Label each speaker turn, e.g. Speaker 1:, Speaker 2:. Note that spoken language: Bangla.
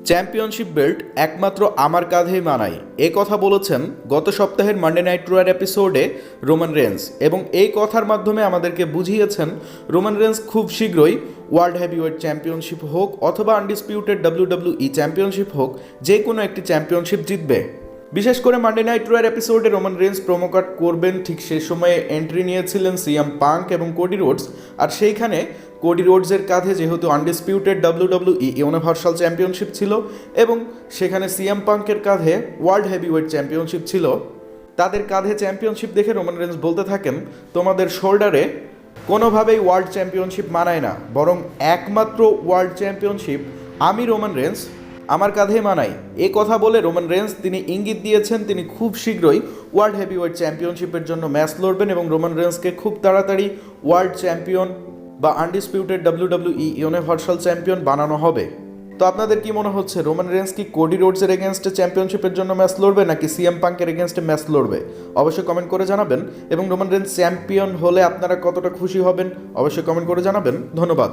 Speaker 1: চ্যাম্পিয়নশিপ বেল্ট একমাত্র আমার কাঁধেই মানায়, এ কথা বলেছেন গত সপ্তাহের মানডে নাইট রয়ার এপিসোডে রোমান রেন্স, এবং এই কথার মাধ্যমে আমাদেরকে বুঝিয়েছেন রোমান রেন্স খুব শীঘ্রই ওয়ার্ল্ড হেভিওয়েট চ্যাম্পিয়নশিপ হোক অথবা আনডিসপিউটেড ডাব্লিউডাব্লিউই চ্যাম্পিয়নশিপ হোক, যে কোনো একটি চ্যাম্পিয়নশিপ জিতবে। বিশেষ করে মানডে নাইট রয়ার এপিসোডে রোমান রেন্স প্রোমো কাট করবেন, ঠিক সেই সময়ে এন্ট্রি নিয়েছিলেন সিএম পাঙ্ক এবং কোডি রোডস, আর সেইখানে কোডি রোডসের কাঁধে যেহেতু আনডিসপিউটেড ডাব্লিউডাব্লিউই ইউনিভার্সাল চ্যাম্পিয়নশিপ ছিল এবং সেখানে সিএম পাঙ্কের কাঁধে ওয়ার্ল্ড হেভিওয়েট চ্যাম্পিয়নশিপ ছিল, তাদের কাঁধে চ্যাম্পিয়নশিপ দেখে রোমান রেন্স বলতে থাকেন, তোমাদের শোল্ডারে কোনোভাবেই ওয়ার্ল্ড চ্যাম্পিয়নশিপ মানায় না, বরং একমাত্র ওয়ার্ল্ড চ্যাম্পিয়নশিপ আমি রোমান রেন্স আমার কাঁধে মানাই। এ কথা বলে রোমান রেন্স তিনি ইঙ্গিত দিয়েছেন তিনি খুব শীঘ্রই ওয়ার্ল্ড হেভিওয়েট চ্যাম্পিয়নশিপের জন্য ম্যাচ লড়বেন এবং রোমান রেন্সকে খুব তাড়াতাড়ি ওয়ার্ল্ড চ্যাম্পিয়ন বা আনডিসপিউটেড ডাব্লিউডাব্লিউই ইউনিভার্সাল চ্যাম্পিয়ন বানানো হবে। তো আপনাদের কি মনে হচ্ছে, রোমান রেন্স কি কোডি রোডসের এগেনস্টে চ্যাম্পিয়নশিপের জন্য ম্যাচ লড়বে নাকি সিএম পাঙ্কের এগেনস্টে ম্যাচ লড়বে? অবশ্যই কমেন্ট করে জানাবেন, এবং রোমান রেন্স চ্যাম্পিয়ন হলে আপনারা কতটা খুশি হবেন অবশ্যই কমেন্ট করে জানাবেন। ধন্যবাদ।